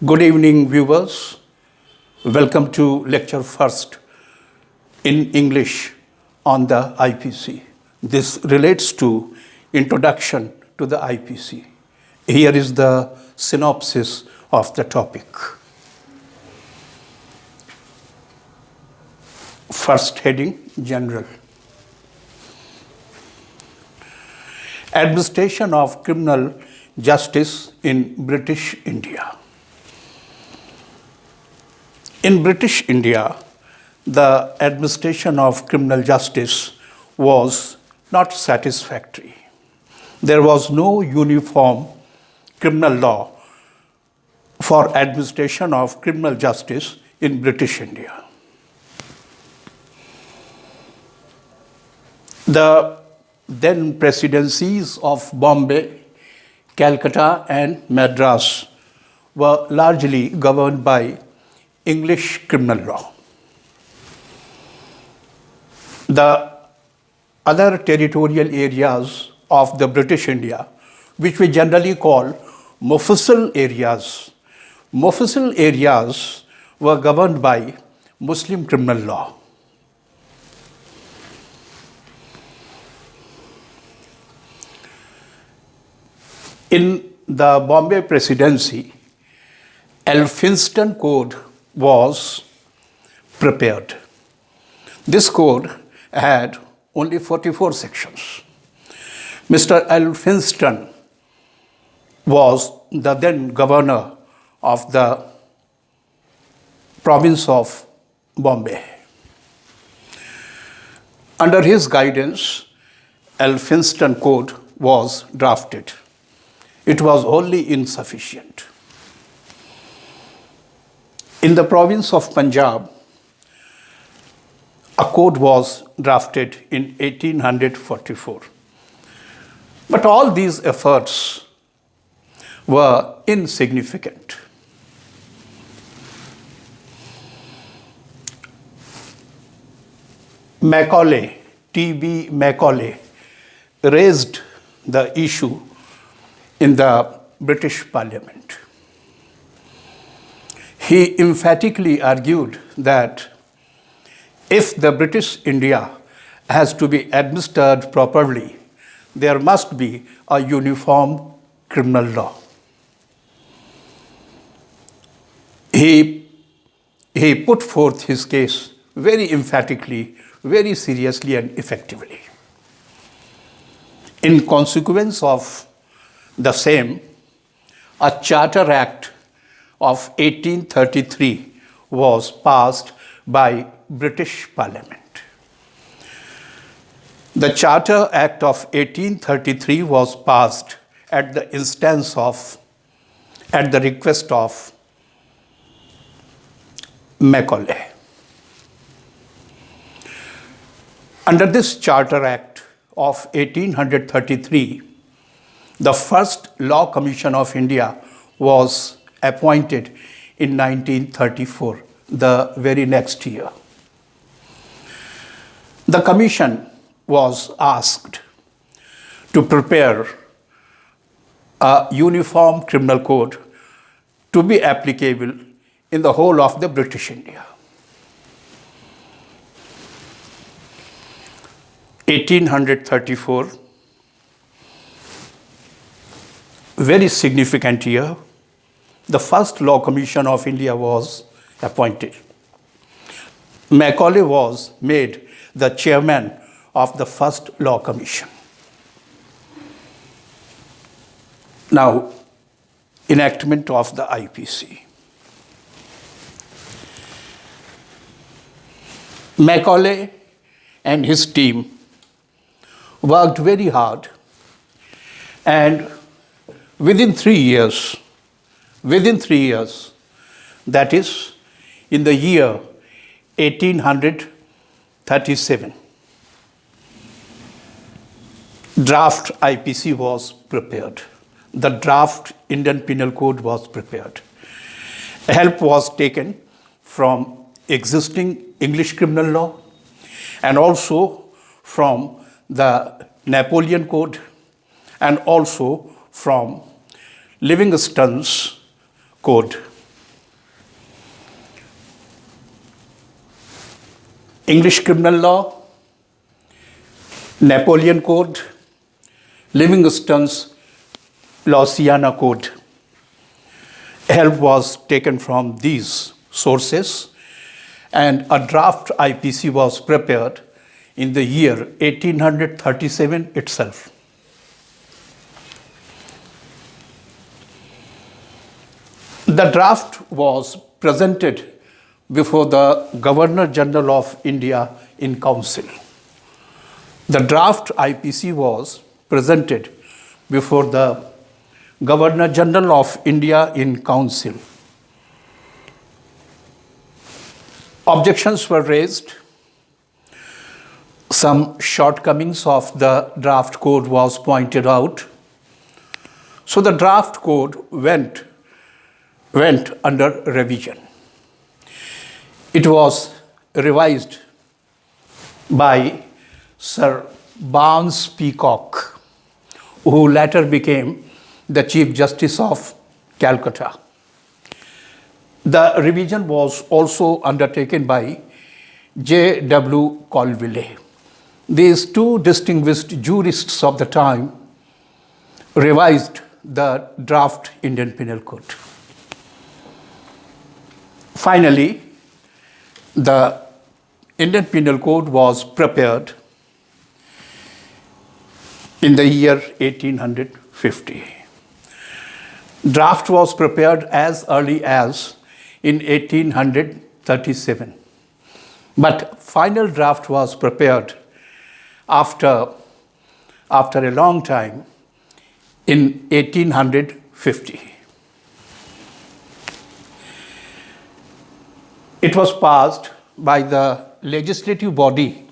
Good evening, viewers. Welcome to lecture first in English on the IPC. This relates to introduction to the IPC. Here is the synopsis of the topic. First heading, General. Administration of criminal justice in British India. In British India, the administration of criminal justice was not satisfactory. There was no uniform criminal law for administration of criminal justice in British India. The then presidencies of Bombay, Calcutta, and Madras were largely governed by English criminal law. The other territorial areas of the British India, which we generally call Mufassil areas were governed by Muslim criminal law. In the Bombay Presidency, Elphinstone Code was prepared. This code had only 44 sections. Mr. Elphinstone was the then governor of the province of Bombay. Under his guidance, Elphinstone Code was drafted. It was wholly insufficient. In the province of Punjab, a code was drafted in 1844. But all these efforts were insignificant. Macaulay, T.B. Macaulay, raised the issue in the British Parliament. He emphatically argued that if the British India has to be administered properly, there must be a uniform criminal law. He put forth his case very emphatically, very seriously, and effectively. In consequence of the same, a Charter Act of 1833 was passed by British Parliament. The Charter Act of 1833 was passed at the request of Macaulay. Under this Charter Act of 1833, the first Law Commission of India was appointed in 1934, the very next year. The commission was asked to prepare a uniform criminal code to be applicable in the whole of the British India. 1834, very significant year. The first Law Commission of India was appointed. Macaulay was made the chairman of the first Law Commission. Now, enactment of the IPC. Macaulay and his team worked very hard, and within 3 years, that is, in the year 1837, draft IPC was prepared. The draft Indian Penal Code was prepared. Help was taken from existing English criminal law and also from the Napoleon Code and also from Livingstone's Code. English criminal law, Napoleon Code, Livingstone's Louisiana Code. Help was taken from these sources, and a draft IPC was prepared in the year 1837 itself. The draft was presented before the Governor General of India in Council. The draft IPC was presented before the Governor General of India in Council. Objections were raised. Some shortcomings of the draft code was pointed out. So the draft code went under revision. It was revised by Sir Barnes Peacock, who later became the Chief Justice of Calcutta. The revision was also undertaken by J.W. Colville. These two distinguished jurists of the time revised the draft Indian Penal Code. Finally, the Indian Penal Code was prepared in the year 1850. Draft was prepared as early as in 1837, but final draft was prepared after a long time in 1850. It was passed by the legislative body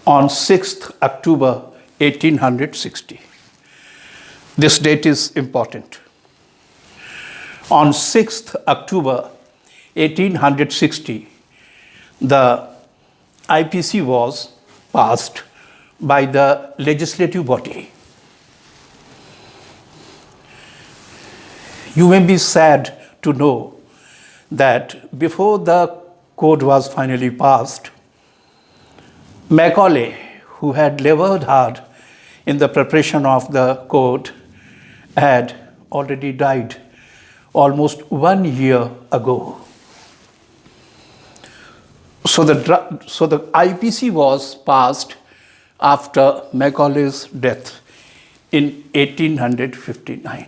on 6th October 1860. This date is important. On 6th October 1860, the IPC was passed by the legislative body. You may be sad to know that before the code was finally passed, Macaulay, who had labored hard in the preparation of the code, had already died almost 1 year ago. So the IPC was passed after Macaulay's death in 1859.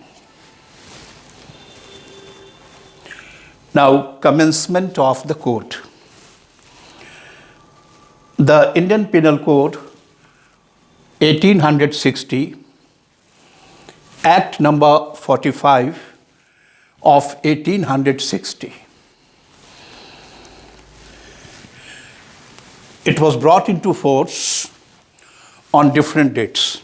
Now, commencement of the code. The Indian Penal Code 1860, Act number 45 of 1860. It was brought into force on different dates.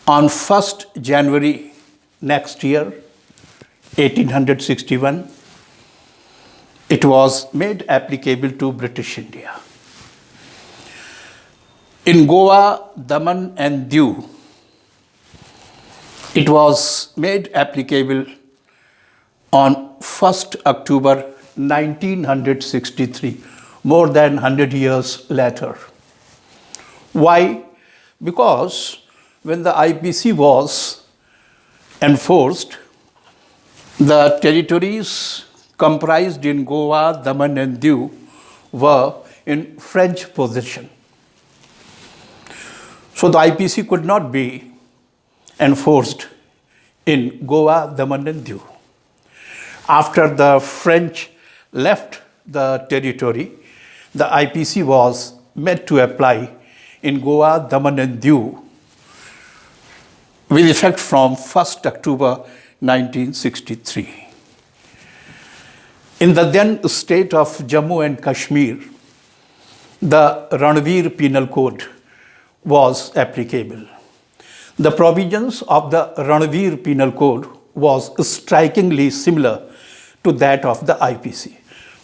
On 1st January next year, 1861, it was made applicable to British India. In Goa, Daman and Diu, it was made applicable on 1st October 1963, more than 100 years later. Why? Because when the IPC was enforced, the territories comprised in Goa, Daman and Diu were in French possession. So the IPC could not be enforced in Goa, Daman and Diu. After the French left the territory, the IPC was made to apply in Goa, Daman and Diu with effect from 1st October 1963. In the then state of Jammu and Kashmir, the Ranveer Penal Code was applicable. The provisions of the Ranveer Penal Code was strikingly similar to that of the IPC,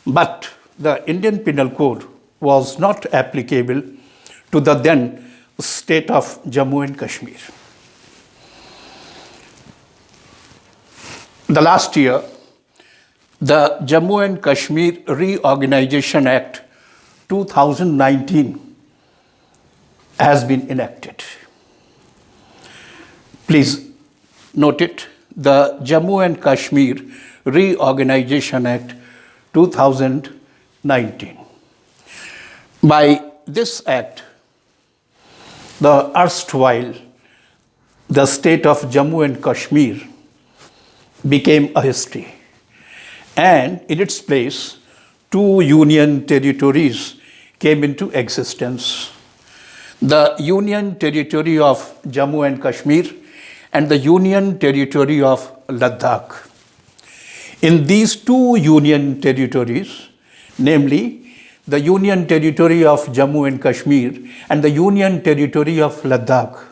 but the Indian Penal Code was not applicable to the then state of Jammu and Kashmir. The last year, The Jammu and Kashmir Reorganization Act 2019 has been enacted. Please note it, the Jammu and Kashmir Reorganization Act 2019. By this act, the erstwhile the state of Jammu and Kashmir became a history, and in its place, two union territories came into existence. The Union Territory of Jammu and Kashmir and the Union Territory of Ladakh. In these two union territories, namely the Union Territory of Jammu and Kashmir and the Union Territory of Ladakh,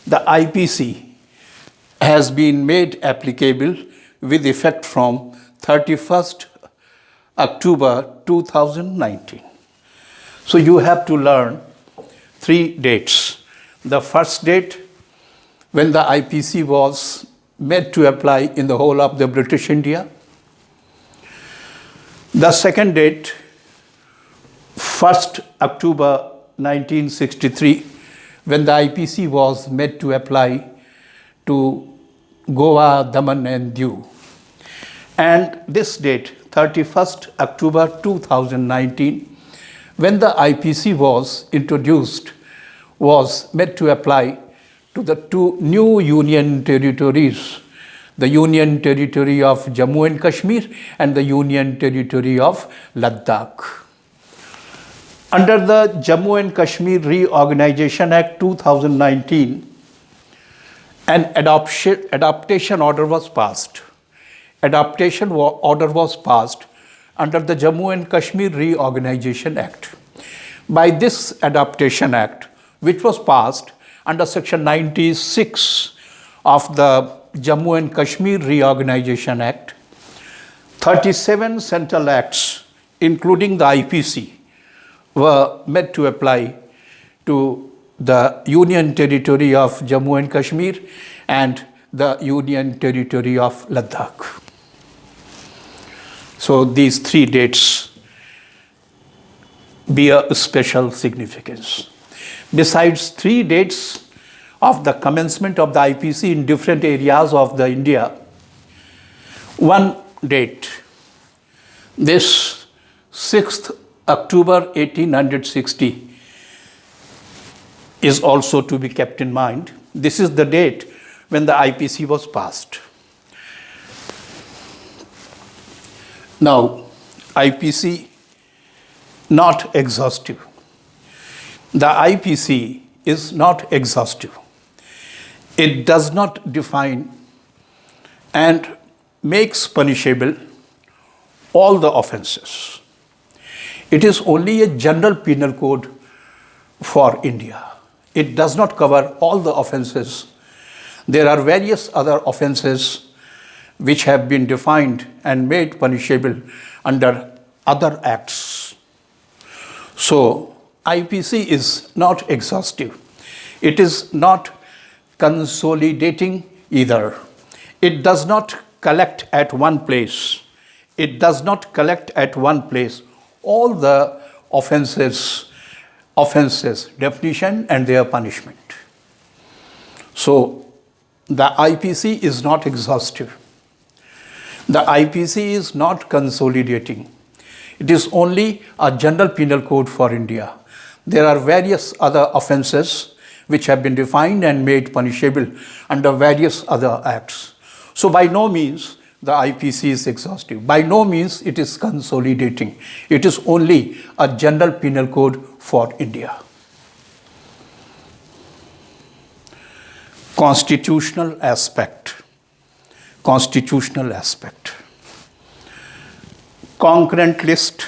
the IPC has been made applicable with effect from 31st October 2019. So you have to learn three dates. The first date, when the IPC was made to apply in the whole of the British India. The second date, 1st October 1963, when the IPC was made to apply to Goa, Daman and Diu. And this date, 31st October 2019, when the IPC was introduced, was made to apply to the two new union territories, the Union Territory of Jammu and Kashmir and the Union Territory of Ladakh. Under the Jammu and Kashmir Reorganization Act 2019, an adaptation order was passed. Adaptation order was passed under the Jammu and Kashmir Reorganization Act. By this adaptation act, which was passed under section 96 of the Jammu and Kashmir Reorganization Act, 37 central acts, including the IPC, were made to apply to the Union Territory of Jammu and Kashmir and the Union Territory of Ladakh. So these three dates bear special significance. Besides three dates of the commencement of the IPC in different areas of the India, one date, this 6th October 1860, is also to be kept in mind. This is the date when the IPC was passed. Now, IPC not exhaustive. The IPC is not exhaustive. It does not define and makes punishable all the offenses. It is only a general penal code for India. It does not cover all the offenses. There are various other offenses which have been defined and made punishable under other acts. So, IPC is not exhaustive. It is not consolidating either. It does not collect at one place. It does not collect at one place all the offenses, definition and their punishment. So, the IPC is not exhaustive. The IPC is not consolidating. It is only a general penal code for India. There are various other offenses which have been defined and made punishable under various other acts. So by no means the IPC is exhaustive. By no means it is consolidating. It is only a general penal code for India. Constitutional aspect. Constitutional aspect. Concurrent list,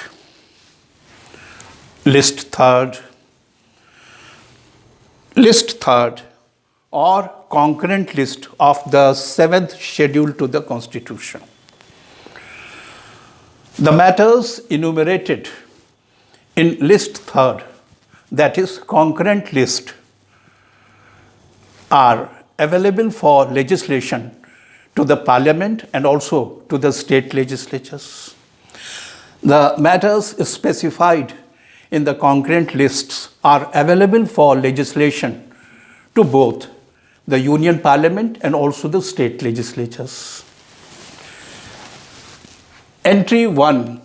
list third or concurrent list of the 7th schedule to the Constitution. The matters enumerated in list third, that is concurrent list, are available for legislation to the parliament and also to the state legislatures. The matters specified in the concurrent lists are available for legislation to both the Union Parliament and also the state legislatures. Entry 1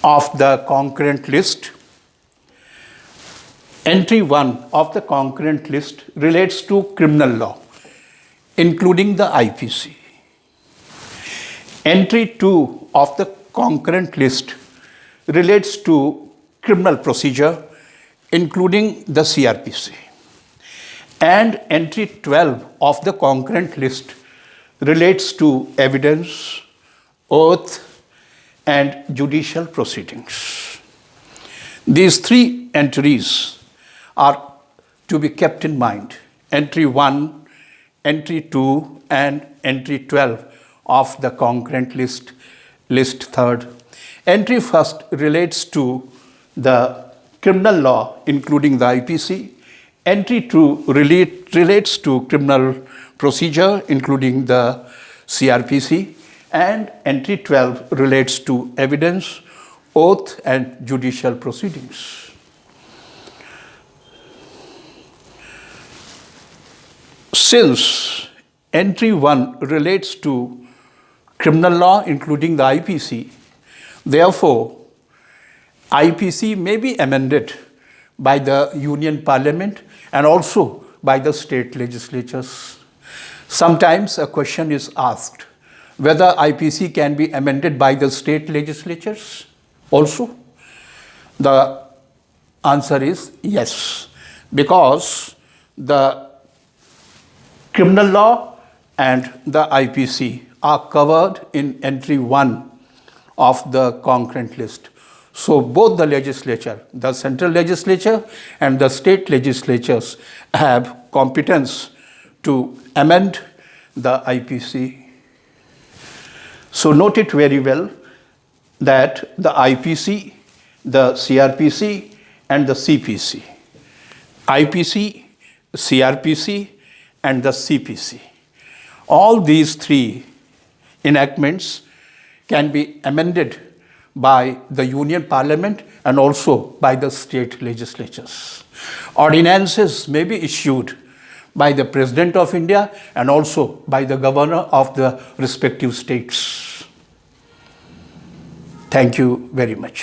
of the concurrent list. Entry 1 of the concurrent list relates to criminal law, including the IPC. Entry 2 of the concurrent list relates to criminal procedure, including the CRPC. And entry 12 of the concurrent list relates to evidence, oath, and judicial proceedings. These three entries are to be kept in mind. Entry 1, entry 2, and entry 12 of the concurrent list, list 3rd. Entry 1st relates to the criminal law, including the IPC. Entry 2 relates to criminal procedure, including the CRPC. And entry 12 relates to evidence, oath, and judicial proceedings. Since entry 1 relates to criminal law, including the IPC, therefore, IPC may be amended by the Union Parliament and also by the state legislatures. Sometimes a question is asked whether IPC can be amended by the state legislatures also. The answer is yes, because the criminal law and the IPC are covered in entry 1 of the concurrent list. So both the legislature, the central legislature and the state legislatures have competence to amend the IPC. So note it very well that the IPC, the CRPC, and the CPC, IPC, CRPC, and the CPC, all these three enactments can be amended by the Union Parliament and also by the state legislatures. Ordinances may be issued by the President of India and also by the governor of the respective states. Thank you very much.